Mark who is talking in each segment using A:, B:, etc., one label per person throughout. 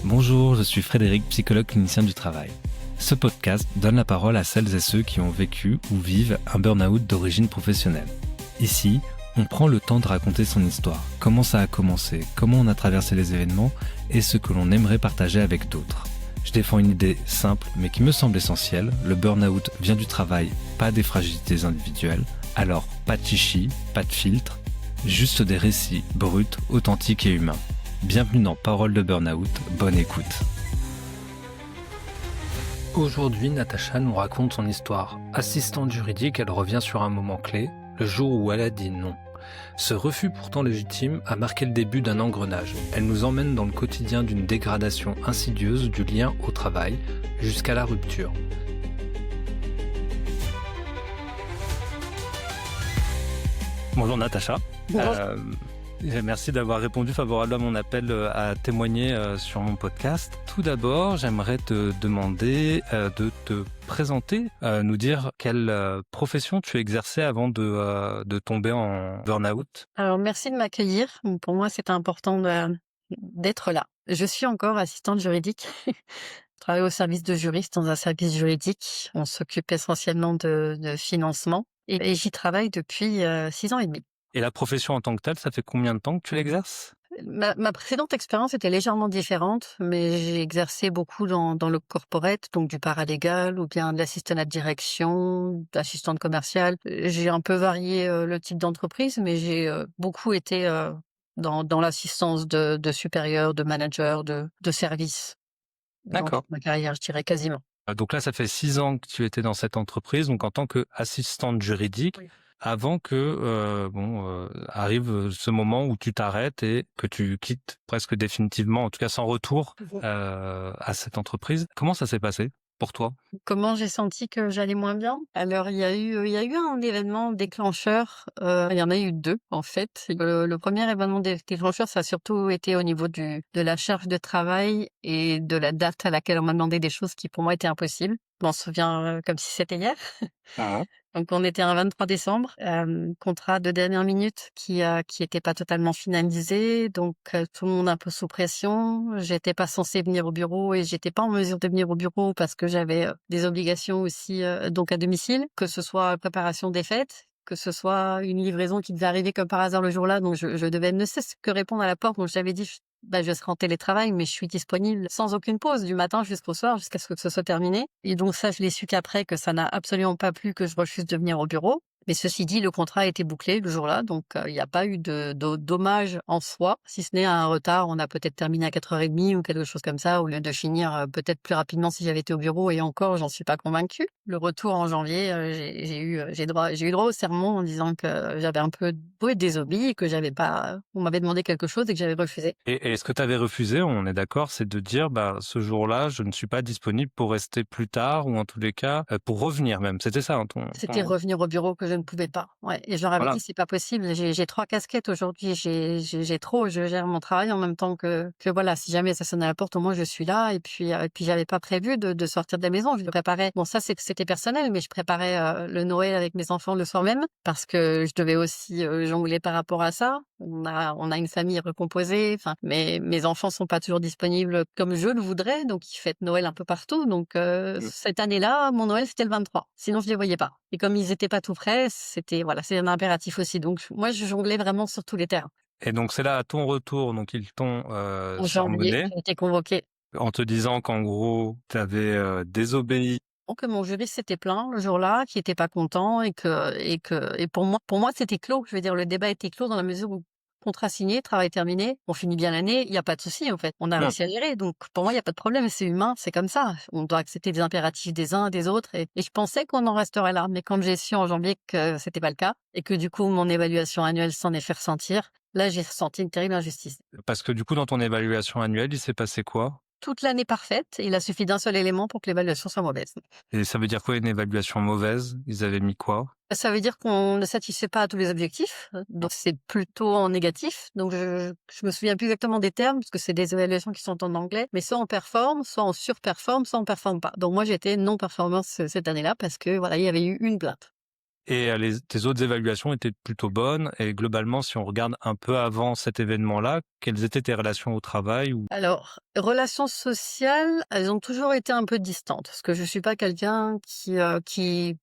A: Bonjour, je suis Frédéric, psychologue clinicien du travail. Ce podcast donne la parole à celles et ceux qui ont vécu ou vivent un burn-out d'origine professionnelle. Ici, on prend le temps de raconter son histoire, comment ça a commencé, comment on a traversé les événements et ce que l'on aimerait partager avec d'autres. Je défends une idée simple mais qui me semble essentielle, le burn-out vient du travail, pas des fragilités individuelles. Alors, pas de chichi, pas de filtre, juste des récits bruts, authentiques et humains. Bienvenue dans Parole de Burn-out, bonne écoute. Aujourd'hui, Natacha nous raconte son histoire. Assistante juridique, elle revient sur un moment clé, le jour où elle a dit non. Ce refus pourtant légitime a marqué le début d'un engrenage. Elle nous emmène dans le quotidien d'une dégradation insidieuse du lien au travail, jusqu'à la rupture. Bonjour Natacha.
B: Bonjour.
A: Merci d'avoir répondu favorablement à mon appel à témoigner sur mon podcast. Tout d'abord, j'aimerais te demander de te présenter, nous dire quelle profession tu exerçais avant de tomber en burn-out.
B: Alors, merci de m'accueillir. Pour moi, c'est important d'être là. Je suis encore assistante juridique. Je travaille au service de juriste dans un service juridique. On s'occupe essentiellement de financement et j'y travaille depuis 6 ans et demi.
A: Et la profession en tant que telle, ça fait combien de temps que tu l'exerces ?
B: Ma précédente expérience était légèrement différente, mais j'ai exercé beaucoup dans le corporate, donc du paralégal ou bien de l'assistant à direction, d'assistante commerciale. J'ai un peu varié le type d'entreprise, mais j'ai beaucoup été dans l'assistance de supérieurs, de managers, de services.
A: D'accord.
B: Dans ma carrière, je dirais quasiment.
A: Donc là, ça fait 6 ans que tu étais dans cette entreprise, donc en tant qu'assistante juridique.
B: Oui.
A: Avant que arrive ce moment où tu t'arrêtes et que tu quittes presque définitivement, en tout cas sans retour, à cette entreprise. Comment ça s'est passé pour toi ?
B: Comment j'ai senti que j'allais moins bien? Alors, il y a eu un événement déclencheur. Il y en a eu 2, en fait. Le premier événement déclencheur, ça a surtout été au niveau de la charge de travail et de la date à laquelle on m'a demandé des choses qui, pour moi, étaient impossibles. Je m'en souviens comme si c'était hier. Donc, on était un 23 décembre, contrat de dernière minute qui était pas totalement finalisé. Donc, tout le monde un peu sous pression. J'étais pas censée venir au bureau et j'étais pas en mesure de venir au bureau parce que j'avais des obligations aussi, donc à domicile, que ce soit la préparation des fêtes, que ce soit une livraison qui devait arriver comme par hasard le jour-là. Donc, je devais ne cesse que répondre à la porte. Donc, j'avais dit, je serai en télétravail, mais je suis disponible sans aucune pause du matin jusqu'au soir, jusqu'à ce que ce soit terminé. Et donc ça, je l'ai su qu'après, que ça n'a absolument pas plu que je refuse de venir au bureau. Mais ceci dit, le contrat a été bouclé le jour-là, donc il n'y a pas eu de dommage en soi, si ce n'est un retard. On a peut-être terminé à 4h30 ou quelque chose comme ça, au lieu de finir peut-être plus rapidement si j'avais été au bureau, et encore, j'en suis pas convaincue. Le retour en janvier, j'ai eu droit au sermon en disant que j'avais un peu désobéi, que on m'avait demandé quelque chose et que j'avais refusé.
A: Et est-ce que tu avais refusé ? On est d'accord, c'est de dire, ce jour-là, je ne suis pas disponible pour rester plus tard, ou en tous les cas, pour revenir même. C'était ça, hein,
B: C'était revenir au bureau que je ne pouvais pas. Ouais. Et je leur avais dit, c'est pas possible. J'ai 3 casquettes aujourd'hui. Je gère mon travail en même temps que voilà, si jamais ça sonne à la porte, au moins je suis là. Et puis j'avais pas prévu de sortir de la maison. Je préparais. Bon, ça, c'était personnel, mais je préparais le Noël avec mes enfants le soir même parce que je devais aussi jongler par rapport à ça. On a une famille recomposée. Enfin, mes enfants sont pas toujours disponibles comme je le voudrais, donc ils fêtent Noël un peu partout. Donc cette année-là, mon Noël c'était le 23. Sinon je les voyais pas. Et comme ils étaient pas tout prêts, c'est un impératif aussi. Donc moi je jonglais vraiment sur tous les terrains.
A: Et donc c'est là à ton retour, donc ils t'ont
B: En janvier,
A: sermonné
B: j'ai été convoquée.
A: en te disant qu'en gros tu avais désobéi.
B: Donc mon juriste s'était plaint le jour-là, qui était pas content et pour moi c'était clos. Je veux dire, le débat était clos dans la mesure où contrat signé, travail terminé, on finit bien l'année, il y a pas de souci en fait. On a réussi à gérer, donc pour moi il y a pas de problème, c'est humain, c'est comme ça. On doit accepter les impératifs des uns des autres et je pensais qu'on en resterait là, mais quand j'ai su en janvier que c'était pas le cas et que du coup mon évaluation annuelle s'en est fait ressentir, là j'ai ressenti une terrible injustice.
A: Parce que du coup, dans ton évaluation annuelle, il s'est passé quoi ?
B: Toute l'année parfaite, il a suffi d'un seul élément pour que l'évaluation soit mauvaise.
A: Et ça veut dire quoi, une évaluation mauvaise ? Ils avaient mis quoi ?
B: Ça veut dire qu'on ne satisfait pas à tous les objectifs, donc c'est plutôt en négatif. Donc je me souviens plus exactement des termes parce que c'est des évaluations qui sont en anglais, mais soit on performe, soit on surperforme, soit on performe pas. Donc moi j'étais non performance cette année-là parce que voilà, il y avait eu une plainte.
A: Et tes autres évaluations étaient plutôt bonnes. Et globalement, si on regarde un peu avant cet événement-là, quelles étaient tes relations au travail ou...
B: Alors, relations sociales, elles ont toujours été un peu distantes, parce que je suis pas quelqu'un qui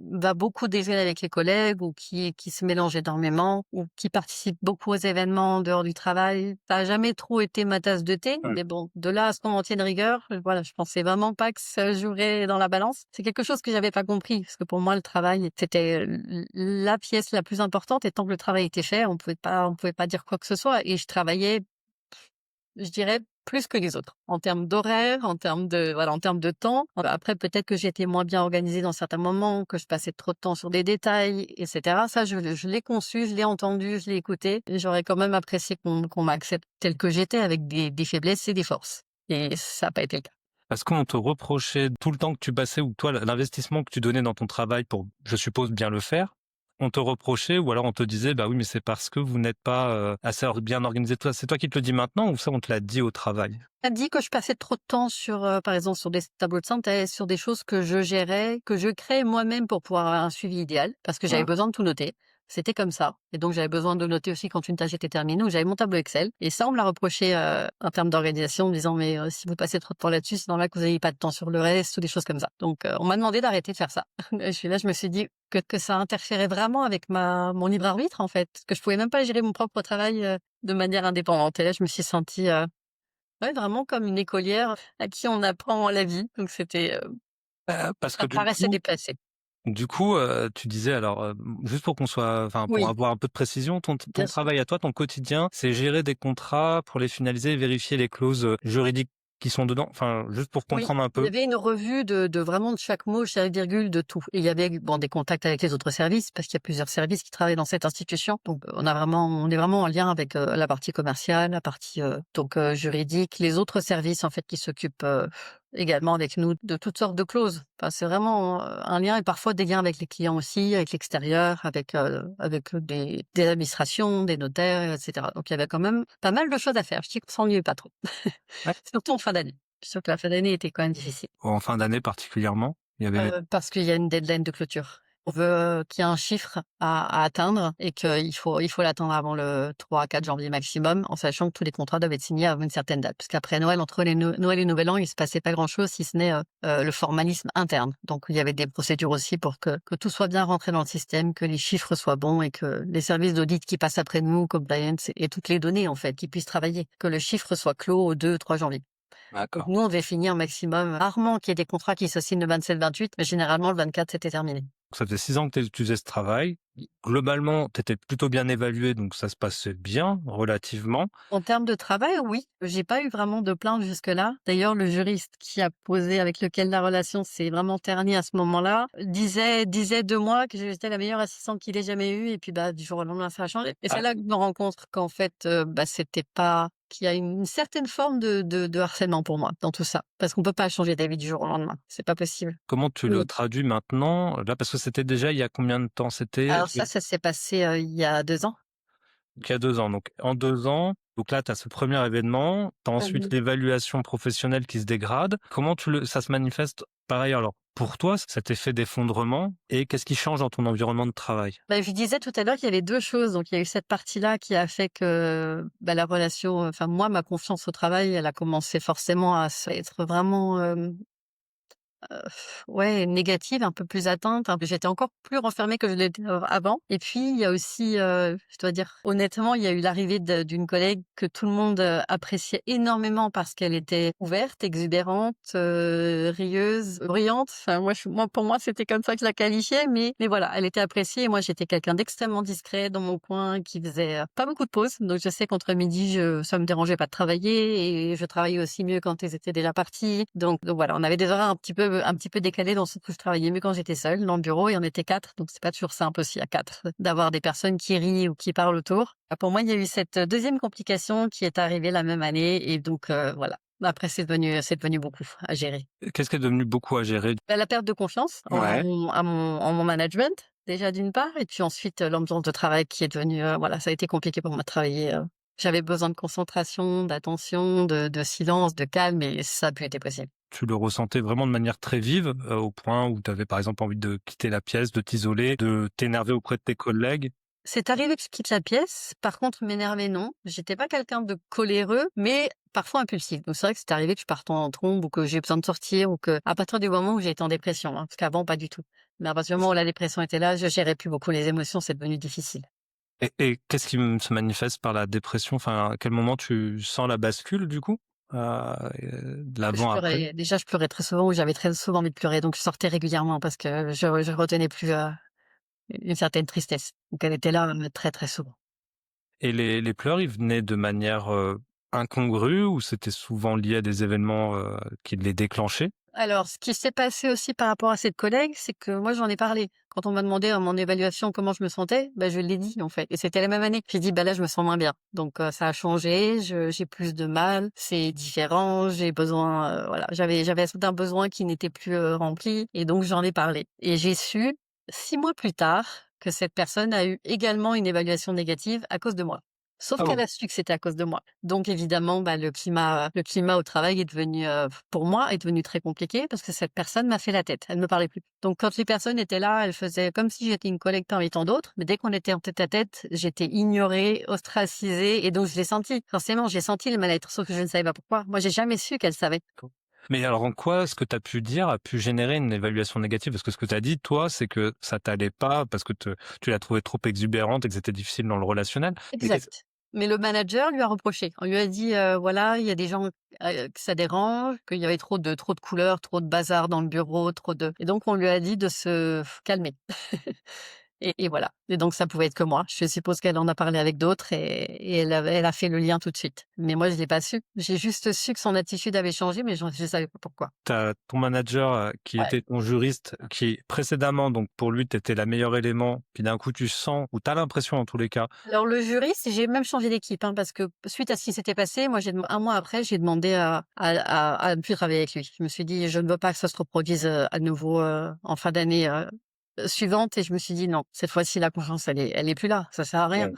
B: va beaucoup déjeuner avec les collègues ou qui se mélange énormément ou qui participe beaucoup aux événements en dehors du travail. Ça a jamais trop été ma tasse de thé,
A: Ouais.
B: mais bon, de là à ce qu'on m'en tienne rigueur, voilà, je pensais vraiment pas que ça jouerait dans la balance. C'est quelque chose que j'avais pas compris, parce que pour moi, le travail, c'était la pièce la plus importante, et tant que le travail était fait, on pouvait pas dire quoi que ce soit, et je travaillais, je dirais, plus que les autres. En termes d'horaire, en termes de, voilà, en termes de temps. Après, peut-être que j'étais moins bien organisée dans certains moments, que je passais trop de temps sur des détails, etc. Ça, je l'ai conçu, je l'ai entendu, je l'ai écouté. Et j'aurais quand même apprécié qu'on m'accepte tel que j'étais, avec des faiblesses et des forces. Et ça n'a pas été le cas.
A: Parce qu'on te reprochait tout le temps que tu passais ou toi, l'investissement que tu donnais dans ton travail pour, je suppose, bien le faire, on te reprochait ou alors on te disait, bah oui, mais c'est parce que vous n'êtes pas assez bien organisé. Toi, c'est toi qui te le dis maintenant ou ça, on te l'a dit au travail?
B: On m'a dit que je passais trop de temps sur, par exemple, sur des tableaux de synthèse, sur des choses que je gérais, que je créais moi-même pour pouvoir avoir un suivi idéal, parce que j'avais
A: Ouais.
B: besoin de tout noter. C'était comme ça. Et donc, j'avais besoin de noter aussi quand une tâche était terminée, ou j'avais mon tableau Excel. Et ça, on me l'a reproché, en termes d'organisation, en me disant, mais si vous passez trop de temps là-dessus, c'est normal que vous n'ayez pas de temps sur le reste, ou des choses comme ça. Donc, on m'a demandé d'arrêter de faire ça. Je me suis dit que ça interférait vraiment avec mon libre arbitre, en fait, que je pouvais même pas gérer mon propre travail de manière indépendante. Et là, je me suis sentie ouais, vraiment comme une écolière à qui on apprend la vie. Donc c'était,
A: Parce que
B: ça paraissait déplacé.
A: tu disais alors, juste pour qu'on soit, enfin, pour
B: Oui,
A: avoir un peu de précision, ton
B: bien sûr.
A: travail à toi, ton quotidien, c'est gérer des contrats pour les finaliser et vérifier les clauses juridiques qui sont dedans. Enfin, juste pour
B: Oui,
A: comprendre un
B: il y
A: peu.
B: avait une revue de vraiment de chaque mot, chaque virgule, de tout. Et il y avait, bon, des contacts avec les autres services, parce qu'il y a plusieurs services qui travaillent dans cette institution. Donc, on est vraiment en lien avec la partie commerciale, la partie juridique, les autres services en fait qui s'occupent également avec nous de toutes sortes de clauses. Enfin, c'est vraiment un lien, et parfois des liens avec les clients aussi, avec l'extérieur, avec des administrations, des notaires, etc. Donc, il y avait quand même pas mal de choses à faire. Je dis qu'on s'ennuyait pas trop,
A: Ouais.
B: surtout en fin d'année. Je suis sûre que la fin d'année était quand même difficile.
A: En fin d'année particulièrement, il y avait...
B: Parce qu'il y a une deadline de clôture. On veut qu'il y ait un chiffre à atteindre, et qu'il faut l'atteindre avant le 3 à 4 janvier maximum, en sachant que tous les contrats doivent être signés avant une certaine date. Parce qu'après Noël, entre Noël et Nouvel An, il se passait pas grand-chose, si ce n'est le formalisme interne. Donc il y avait des procédures aussi pour que tout soit bien rentré dans le système, que les chiffres soient bons, et que les services d'audit qui passent après nous, compliance, et toutes les données en fait, qui puissent travailler, que le chiffre soit clos au 2-3 janvier. Donc
A: D'accord.
B: nous, on devait finir maximum, rarement qu'il y ait des contrats qui se signent le 27-28, mais généralement le 24, c'était terminé.
A: Ça faisait 6 ans que tu faisais ce travail. Globalement, tu étais plutôt bien évalué, donc ça se passait bien, relativement.
B: En termes de travail, oui, j'ai pas eu vraiment de plainte jusque-là. D'ailleurs, le juriste avec lequel la relation s'est vraiment ternie à ce moment-là, disait de moi que j'étais la meilleure assistante qu'il ait jamais eue, et puis bah du jour au lendemain, ça a changé. Et c'est
A: Ah,
B: là que je me rends compte qu'en fait, c'était pas, qu'il y a une certaine forme de harcèlement pour moi dans tout ça, parce qu'on peut pas changer d'avis du jour au lendemain, c'est pas possible.
A: comment tu le traduis maintenant? Là, parce que c'était déjà il y a combien de temps? C'était
B: Alors ça s'est passé il y a 2 ans.
A: il y a 2 ans. Donc en 2 ans, donc là, tu as ce premier événement, tu as ensuite
B: Mhm.
A: l'évaluation professionnelle qui se dégrade. Comment ça se manifeste par ailleurs? Alors, pour toi, cet effet d'effondrement, et qu'est-ce qui change dans ton environnement de travail?
B: Bah, je disais tout à l'heure qu'il y avait 2 choses. Donc il y a eu cette partie-là qui a fait que, la relation, enfin moi, ma confiance au travail, elle a commencé forcément à être vraiment, ouais, négative, un peu plus atteinte, un peu, j'étais encore plus renfermée que je l'étais avant. Et puis il y a aussi, je dois dire honnêtement, il y a eu l'arrivée d'une collègue que tout le monde appréciait énormément, parce qu'elle était ouverte, exubérante, rieuse, bruyante. Enfin pour moi, c'était comme ça que je la qualifiais, mais voilà, elle était appréciée, et moi j'étais quelqu'un d'extrêmement discret dans mon coin, qui faisait pas beaucoup de pauses. Donc je sais qu'entre midi, ça me dérangeait pas de travailler, et je travaillais aussi mieux quand ils étaient déjà partis. Donc voilà, on avait des horaires un petit peu décalés, dans ce que je travaillais mieux quand j'étais seule dans le bureau, et on était 4, donc c'est pas toujours simple aussi à 4 d'avoir des personnes qui rient ou qui parlent autour. Pour moi, il y a eu cette deuxième complication qui est arrivée la même année, et donc voilà. Après, c'est devenu beaucoup à gérer.
A: Qu'est-ce qui est devenu beaucoup à gérer?
B: La perte de confiance
A: Ouais.
B: en mon management, déjà d'une part, et puis ensuite l'ambiance de travail qui est devenue, voilà, ça a été compliqué pour moi de travailler. J'avais besoin de concentration, d'attention, de silence, de calme, et ça a plus été possible.
A: tu le ressentais vraiment de manière très vive, au point où tu avais par exemple envie de quitter la pièce, de t'isoler, de t'énerver auprès de tes collègues?
B: C'est arrivé que je quitte la pièce. Par contre, m'énerver, non. J'étais pas quelqu'un de coléreux, mais parfois impulsif. Donc c'est vrai que c'est arrivé que je parte en trombe ou que j'ai besoin de sortir ou que à partir du moment où j'ai été en dépression, parce qu'avant pas du tout. Mais à partir du moment où la dépression était là, je gérais plus beaucoup les émotions, c'est devenu difficile.
A: Et qu'est-ce qui se manifeste par la dépression? Enfin, à quel moment tu sens la bascule du coup? De
B: Je
A: l'avant-après?
B: pleurais, déjà je pleurais très souvent ou j'avais très souvent envie de pleurer, donc je sortais régulièrement parce que je retenais plus une certaine tristesse. Donc elle était là très très souvent.
A: Et les pleurs, ils venaient de manière, incongrue ou c'était souvent lié à des événements, qui les déclenchaient?
B: Alors, ce qui s'est passé aussi par rapport à cette collègue, c'est que moi, j'en ai parlé. Quand on m'a demandé à mon évaluation comment je me sentais, je l'ai dit en fait. Et c'était la même année. J'ai dit, là, je me sens moins bien. Donc, ça a changé. J'ai plus de mal. C'est différent. J'ai besoin, voilà, j'avais un besoin qui n'était plus rempli. Et donc, j'en ai parlé. Et j'ai su 6 mois plus tard que cette personne a eu également une évaluation négative à cause de moi. Sauf
A: Ah
B: qu'elle
A: bon?
B: a su que c'était à cause de moi. Donc évidemment, le climat au travail est devenu, pour moi, est devenu très compliqué parce que cette personne m'a fait la tête. Elle me parlait plus. Donc quand les personnes étaient là, elles faisaient comme si j'étais une collègue parmi tant d'autres. Mais dès qu'on était en tête à tête, j'étais ignorée, ostracisée, et donc je l'ai senti. Forcément, j'ai senti le mal-être, sauf que je ne savais pas pourquoi. Moi, j'ai jamais su qu'elle savait.
A: Mais alors en quoi ce que tu as pu dire a pu générer une évaluation négative? Parce que ce que tu as dit, toi, c'est que ça t'allait pas parce que tu l'as trouvée trop exubérante et que c'était difficile dans le relationnel. Mais qu'est-ce
B: Exact. Mais le manager lui a reproché. On lui a dit, voilà, il y a des gens que ça dérange, qu'il y avait trop de couleurs, trop de bazar dans le bureau, et donc on lui a dit de se calmer. Et voilà. Et donc ça pouvait être que moi. Je suppose qu'elle en a parlé avec d'autres et elle a fait le lien tout de suite. Mais moi, je l'ai pas su. J'ai juste su que son attitude avait changé, mais je savais pas pourquoi.
A: t'as ton manager, qui
B: Ouais.
A: était ton juriste, qui précédemment, donc pour lui, tu étais la meilleure élément, puis d'un coup tu sens ou tu as l'impression en tous les cas.
B: Alors le juriste, j'ai même changé d'équipe, parce que suite à ce qui s'était passé, moi un mois après, j'ai demandé à ne plus travailler avec lui. Je me suis dit, je ne veux pas que ça se reproduise à nouveau en fin d'année suivante, et je me suis dit non, cette fois-ci la confiance elle est plus là, ça sert à rien.
A: Ouais.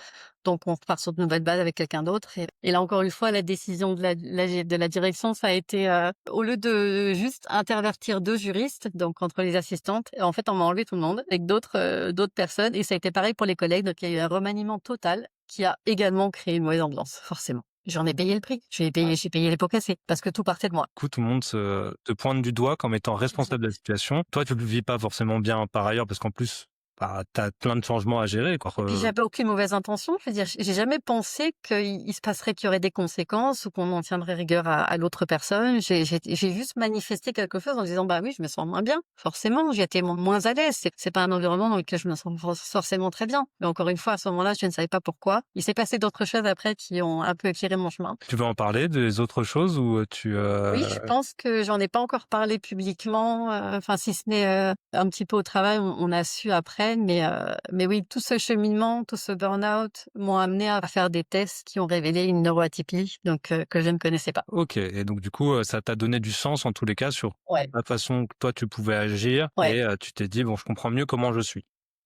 B: Donc on repart sur de nouvelles bases avec quelqu'un d'autre. Et là encore une fois, la décision de la direction, ça a été au lieu de juste intervertir 2 juristes, donc entre les assistantes, en fait on m'a enlevé tout le monde avec d'autres personnes, et ça a été pareil pour les collègues. Donc il y a eu un remaniement total qui a également créé une mauvaise ambiance, forcément. J'en ai payé le prix. J'ai payé les pots cassés parce que tout partait de moi.
A: Du coup, tout le monde te pointe du doigt comme étant responsable de la situation. Toi, tu le vis pas forcément bien par ailleurs parce qu'en plus, tu as plein de changements à gérer, quoi.
B: Et puis j'avais aucune mauvaise intention. Je veux dire, j'ai jamais pensé qu'il y aurait des conséquences ou qu'on en tiendrait rigueur à l'autre personne. J'ai juste manifesté quelque chose en disant, oui, je me sens moins bien. Forcément, j'étais moins à l'aise. C'est pas un environnement dans lequel je me sens forcément très bien. Mais encore une fois, à ce moment-là, je ne savais pas pourquoi. Il s'est passé d'autres choses après qui ont un peu éclairé mon chemin.
A: Tu veux en parler des autres choses ou
B: Oui, je pense que j'en ai pas encore parlé publiquement, enfin si ce n'est un petit peu au travail, on a su après, mais oui, tout ce cheminement, tout ce burn-out m'ont amené à faire des tests qui ont révélé une neuroatypie, donc que je ne connaissais pas.
A: OK, et donc du coup, ça t'a donné du sens en tous les cas sur
B: Ouais,
A: la façon que toi tu pouvais agir
B: ouais,
A: et tu t'es dit: «Bon, je comprends mieux comment je suis».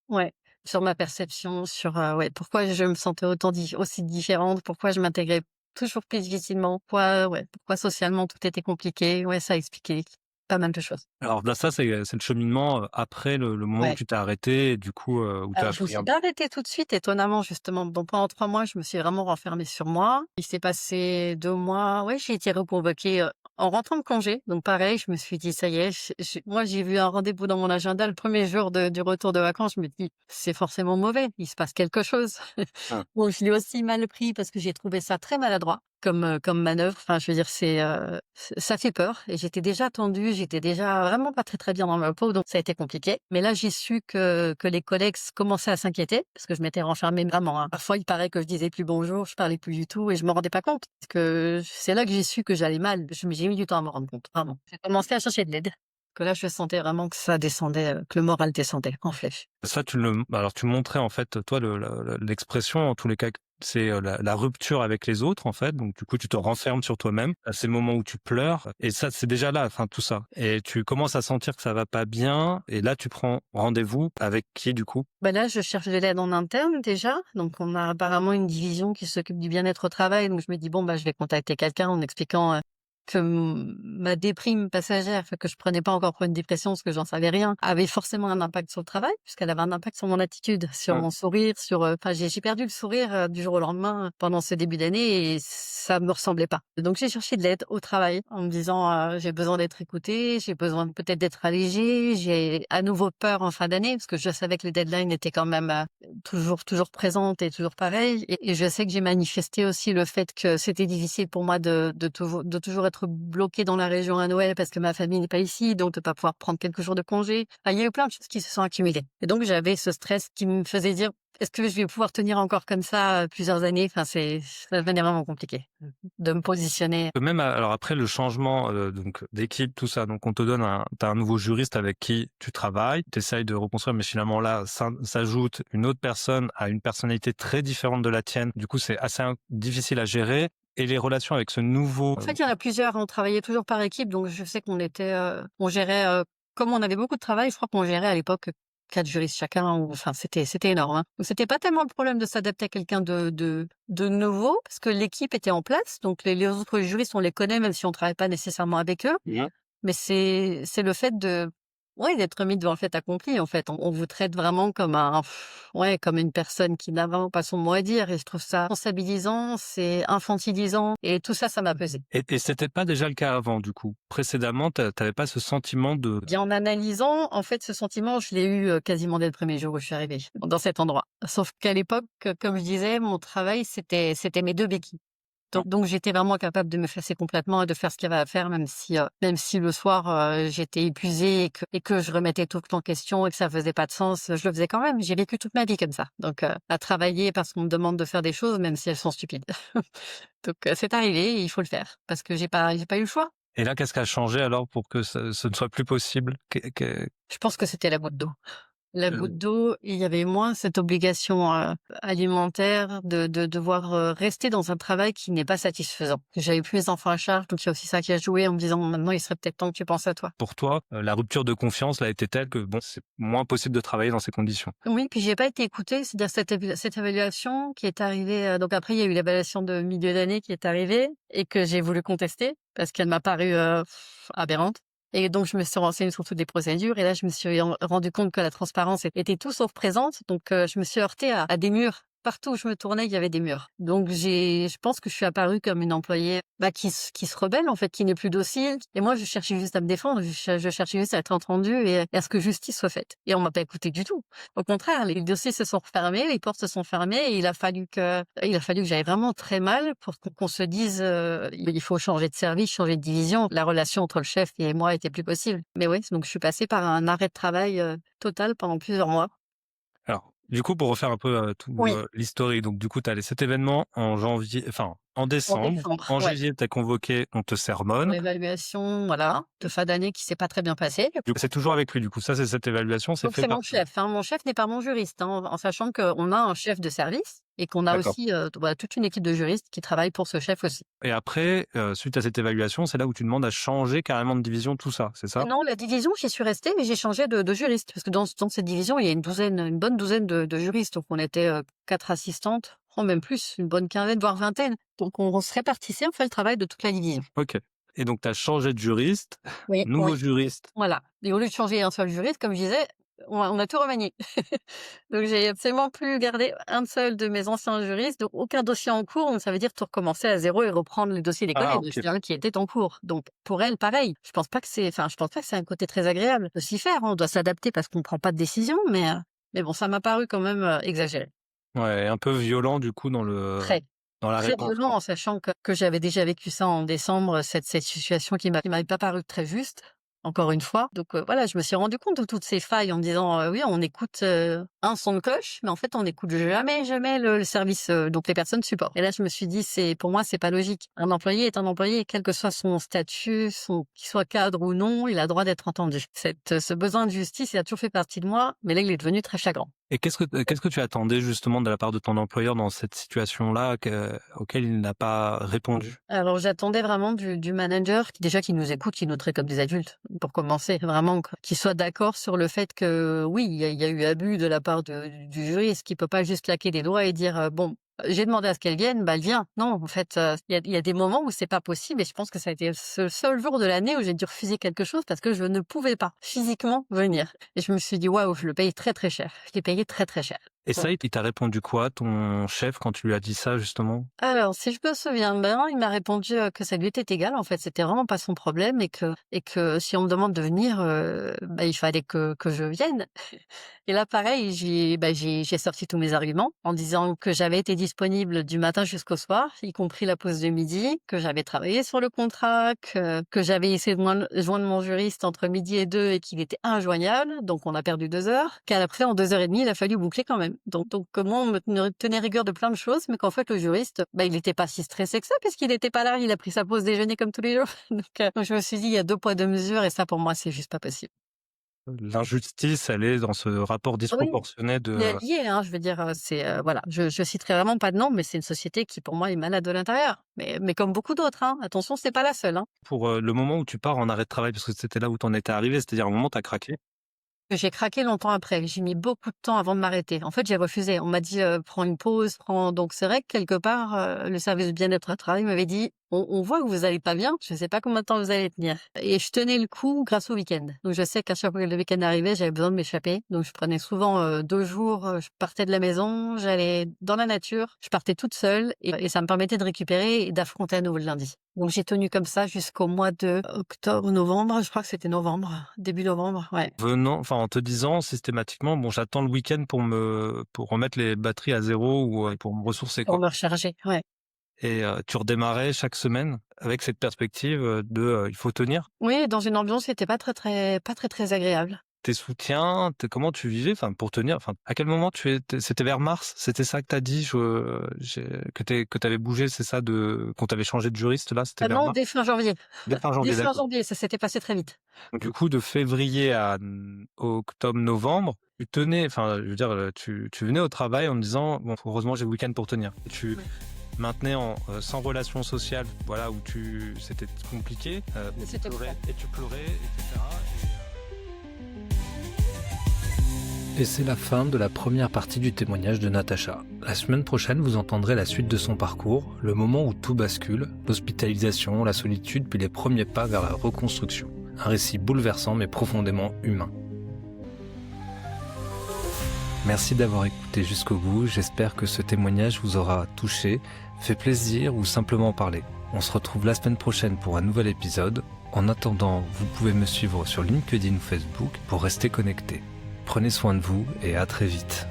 B: ouais. Sur ma perception, sur ouais, pourquoi je me sentais aussi différente, pourquoi je m'intégrais toujours plus difficilement, pourquoi socialement tout était compliqué. Ouais, ça a expliqué pas mal de choses.
A: Alors là, ça, c'est le cheminement, après le moment où
B: Ouais.
A: tu t'es arrêté et du coup, où tu as
B: Alors, je me
A: appris
B: suis
A: un.
B: pas arrêtée tout de suite, étonnamment, justement. Donc, pendant 3 mois, je me suis vraiment renfermée sur moi. Il s'est passé 2 mois. Ouais, j'ai été reconvoquée, en rentrant de congé. Donc, pareil, je me suis dit, ça y est, moi, j'ai vu un rendez-vous dans mon agenda le premier jour du retour de vacances. Je me dis, c'est forcément mauvais. Il se passe quelque chose.
A: Ah.
B: Bon, je l'ai aussi mal pris parce que j'ai trouvé ça très maladroit comme manœuvre. Enfin, je veux dire, ça fait peur. Et j'étais déjà tendue, j'étais déjà vraiment pas très très bien dans ma peau, donc ça a été compliqué. Mais là, j'ai su que les collègues commençaient à s'inquiéter parce que je m'étais renfermée vraiment. Parfois, il paraît que je disais plus bonjour, je parlais plus du tout, et je me rendais pas compte. Parce que c'est là que j'ai su que j'allais mal. J'ai mis du temps à me rendre compte, vraiment. J'ai commencé à chercher de l'aide. Que là, je sentais vraiment que ça descendait, que le moral descendait en flèche.
A: Ça, alors tu montrais en fait, toi, l'expression en tous les cas, c'est la rupture avec les autres en fait. Donc du coup, tu te renfermes sur toi-même. À ces moments où tu pleures, et ça, c'est déjà là, enfin tout ça. Et tu commences à sentir que ça va pas bien. Et là, tu prends rendez-vous avec qui du coup?
B: Là, je cherche de l'aide en interne déjà. Donc, on a apparemment une division qui s'occupe du bien-être au travail. Donc, je me dis je vais contacter quelqu'un en expliquant que ma déprime passagère, enfin, que je prenais pas encore pour une dépression parce que j'en savais rien, avait forcément un impact sur le travail, puisqu'elle avait un impact sur mon attitude, sur mon sourire, enfin, j'ai perdu le sourire du jour au lendemain pendant ce début d'année et ça me ressemblait pas. Donc j'ai cherché de l'aide au travail en me disant j'ai besoin d'être écoutée, j'ai besoin peut-être d'être allégée, j'ai à nouveau peur en fin d'année parce que je savais que les deadlines étaient quand même toujours présentes et toujours pareilles et je sais que j'ai manifesté aussi le fait que c'était difficile pour moi de toujours être bloquée dans la région à Noël parce que ma famille n'est pas ici, donc de pas pouvoir prendre quelques jours de congé. Enfin, il y a eu plein de choses qui se sont accumulées. Et donc j'avais ce stress qui me faisait dire est-ce que je vais pouvoir tenir encore comme ça plusieurs années? Enfin, ça devenait vraiment compliqué de me positionner.
A: Même alors après le changement donc d'équipe, tout ça, donc on te donne t'as un nouveau juriste avec qui tu travailles, t'essayes de reconstruire, mais finalement là s'ajoute une autre personne à une personnalité très différente de la tienne. Du coup, c'est assez difficile à gérer. Et les relations avec ce nouveau...
B: En fait, il y en a plusieurs. On travaillait toujours par équipe, donc je sais on gérait, comme on avait beaucoup de travail, je crois qu'on gérait à l'époque 4 juristes chacun. Enfin, c'était énorme. Hein. Donc, c'était pas tellement le problème de s'adapter à quelqu'un de nouveau, parce que l'équipe était en place. Donc, les autres juristes, on les connaît, même si on travaille pas nécessairement avec eux. Yeah. Mais c'est le fait d'être mis devant le fait accompli, en fait. On vous traite vraiment comme comme une personne qui n'a vraiment pas son mot à dire. Et je trouve ça responsabilisant, c'est infantilisant. Et tout ça, ça m'a pesé.
A: Et c'était pas déjà le cas avant, du coup? Précédemment, t'avais pas ce sentiment de...
B: Bien, en analysant, en fait, ce sentiment, je l'ai eu quasiment dès le premier jour où je suis arrivée dans cet endroit. Sauf qu'à l'époque, comme je disais, mon travail, c'était mes 2 béquilles. Donc j'étais vraiment capable de me effacer complètement et de faire ce qu'il y avait à faire, même si le soir j'étais épuisée et que je remettais tout en question et que ça faisait pas de sens, je le faisais quand même. J'ai vécu toute ma vie comme ça. Donc à travailler parce qu'on me demande de faire des choses, même si elles sont stupides. Donc c'est arrivé, et il faut le faire parce que j'ai pas eu le choix.
A: Et là, qu'est-ce qui a changé alors pour que ce ne soit plus possible?
B: Je pense que c'était la goutte d'eau. La goutte d'eau, il y avait moins cette obligation alimentaire de devoir rester dans un travail qui n'est pas satisfaisant. J'avais plus mes enfants à charge, donc il y a aussi ça qui a joué en me disant maintenant il serait peut-être temps que tu penses à toi.
A: Pour toi, la rupture de confiance là était telle que bon, c'est moins possible de travailler dans ces conditions.
B: Oui, puis j'ai pas été écoutée, c'est-à-dire cette évaluation qui est arrivée. Donc après il y a eu l'évaluation de milieu d'année qui est arrivée et que j'ai voulu contester parce qu'elle m'a paru aberrante. Et donc, je me suis renseignée sur toutes les procédures et là, je me suis rendu compte que la transparence était tout sauf présente. Donc, je me suis heurtée à des murs. Partout où je me tournais, il y avait des murs. Donc, je pense que je suis apparue comme une employée qui se rebelle, en fait, qui n'est plus docile. Et moi, je cherchais juste à me défendre, je cherchais juste à être entendue et à ce que justice soit faite. Et on m'a pas écouté du tout. Au contraire, les dossiers se sont refermés, les portes se sont fermées et il a fallu que j'aille vraiment très mal pour qu'on se dise il faut changer de service, changer de division. La relation entre le chef et moi était plus possible. Mais oui, donc je suis passée par un arrêt de travail total pendant plusieurs mois.
A: Alors, du coup, pour refaire un peu l'historique, donc du coup, tu as cet événement en janvier, enfin en décembre. En janvier, tu as convoqué, on te sermonne.
B: L'évaluation, voilà, de fin d'année qui s'est pas très bien passée.
A: C'est toujours avec lui, du coup. Ça, c'est cette évaluation, c'est fait par...
B: mon chef. Mon chef n'est pas mon juriste, en sachant qu'on a un chef de service et qu'on a aussi toute une équipe de juristes qui travaillent pour ce chef aussi.
A: Et après, suite à cette évaluation, c'est là où tu demandes à changer carrément de division, tout ça, c'est ça?
B: Non, la division, j'y suis restée, mais j'ai changé de juriste. Parce que dans cette division, il y a une bonne douzaine de juristes. Donc, on était 4 assistantes, même plus, une bonne quinzaine, voire vingtaine. Donc, on se répartissait, on fait le travail de toute la division.
A: Ok. Et donc, tu as changé de juriste, nouveau juriste.
B: Voilà. Et au lieu de changer un seul juriste, comme je disais, on a tout remanié. Donc, j'ai absolument plus gardé un seul de mes anciens juristes, donc aucun dossier en cours. Donc, ça veut dire tout recommencer à zéro et reprendre le dossier des collègues qui était en cours. Donc, pour elle, pareil. Je pense pas que c'est un côté très agréable de s'y faire. On doit s'adapter parce qu'on prend pas de décision, mais bon, ça m'a paru quand même exagéré.
A: Ouais, un peu violent, du coup, dans la réponse.
B: Très violent, en sachant que j'avais déjà vécu ça en décembre, cette situation qui m'avait pas paru très juste. Encore une fois. Donc voilà, je me suis rendu compte de toutes ces failles en me disant oui, on écoute un son de cloche, mais en fait on n'écoute jamais le service donc les personnes support. Et là je me suis dit pour moi c'est pas logique. Un employé est un employé, quel que soit son statut, qu'il soit cadre ou non, il a droit d'être entendu. Ce besoin de justice, il a toujours fait partie de moi, mais là il est devenu très flagrant.
A: Et qu'est-ce que tu attendais justement de la part de ton employeur dans cette situation-là auquel il n'a pas répondu?
B: Alors j'attendais vraiment du manager qui nous écoute, qui nous traite comme des adultes, pour commencer, vraiment, qu'il soit d'accord sur le fait que oui, il y a eu abus de la part du juriste, qui peut pas juste claquer des doigts et dire bon, J'ai demandé à ce qu'elle vienne, elle vient. Non, en fait, il y a des moments où c'est pas possible et je pense que ça a été ce seul jour de l'année où j'ai dû refuser quelque chose parce que je ne pouvais pas physiquement venir. Et je me suis dit: «Waouh, je le paye très, très cher». Je l'ai payé très, très cher.
A: Et ça, il t'a répondu quoi, ton chef, quand tu lui as dit ça, justement?
B: Alors, si je me souviens bien, il m'a répondu, que ça lui était égal, en fait, c'était vraiment pas son problème et que si on me demande de venir, il fallait que je vienne. Et là, pareil, j'ai sorti tous mes arguments en disant que j'avais été disponible du matin jusqu'au soir, y compris la pause de midi, que j'avais travaillé sur le contrat, que j'avais essayé de joindre mon juriste entre midi et 2 et qu'il était injoignable, donc on a perdu 2 heures, qu'après en 2 heures et demie, il a fallu boucler quand même. Donc moi, on me tenait rigueur de plein de choses, mais qu'en fait, le juriste, il était pas si stressé que ça puisqu'il était pas là, il a pris sa pause déjeuner comme tous les jours. Donc je me suis dit, il y a 2 poids 2 mesures et ça, pour moi, c'est juste pas possible.
A: L'injustice, elle est dans ce rapport
B: Oui.
A: disproportionné
B: Il est
A: de...
B: lié, hein, je veux dire, voilà, je citerai vraiment pas de nom, mais c'est une société qui, pour moi, est malade de l'intérieur. Mais comme beaucoup d'autres, hein. Attention, c'est pas la seule, hein.
A: Pour le moment où tu pars en arrêt de travail, parce que c'était là où t'en étais arrivé, c'est-à-dire un moment t'as craqué.
B: J'ai craqué longtemps après. J'ai mis beaucoup de temps avant de m'arrêter. En fait, j'ai refusé. On m'a dit, prends une pause, donc c'est vrai que quelque part, le service de bien-être au travail m'avait dit: On voit que vous allez pas bien, je sais pas combien de temps vous allez tenir. Et je tenais le coup grâce au week-end. Donc je sais qu'à chaque fois que le week-end arrivait, j'avais besoin de m'échapper. Donc je prenais souvent 2 jours, je partais de la maison, j'allais dans la nature, je partais toute seule et ça me permettait de récupérer et d'affronter à nouveau le lundi. Donc j'ai tenu comme ça jusqu'au mois de octobre, novembre, je crois que c'était novembre, début novembre, ouais.
A: En te disant systématiquement, bon, j'attends le week-end pour remettre les batteries à zéro ou pour me ressourcer,
B: Pour
A: quoi.
B: me recharger, ouais.
A: Et tu redémarrais chaque semaine avec cette perspective il faut tenir.
B: Oui, dans une ambiance qui était pas très, très agréable.
A: Tes soutiens, comment tu vivais, pour tenir, à quel moment c'était vers mars, c'était ça que t'as dit, que t'avais bougé, c'est ça, qu'on t'avait changé de juriste là, c'était vers
B: Non,
A: mars?
B: dès fin janvier.
A: Dès fin janvier,
B: Dès fin
A: d'accord.
B: janvier, ça s'était passé très vite.
A: Donc, du coup, de février à octobre, novembre, tu tenais, je veux dire, tu venais au travail en me disant, bon, heureusement j'ai le week-end pour tenir. Tu
B: Oui.
A: maintenais sans relation sociale, voilà, c'était compliqué,
B: C'était trop.
A: et tu pleurais, etc. Et c'est la fin de la première partie du témoignage de Natacha. La semaine prochaine, vous entendrez la suite de son parcours, le moment où tout bascule, l'hospitalisation, la solitude, puis les premiers pas vers la reconstruction. Un récit bouleversant mais profondément humain. Merci d'avoir écouté jusqu'au bout, j'espère que ce témoignage vous aura touché, fait plaisir ou simplement parlé. On se retrouve la semaine prochaine pour un nouvel épisode. En attendant, vous pouvez me suivre sur LinkedIn ou Facebook pour rester connecté. Prenez soin de vous et à très vite.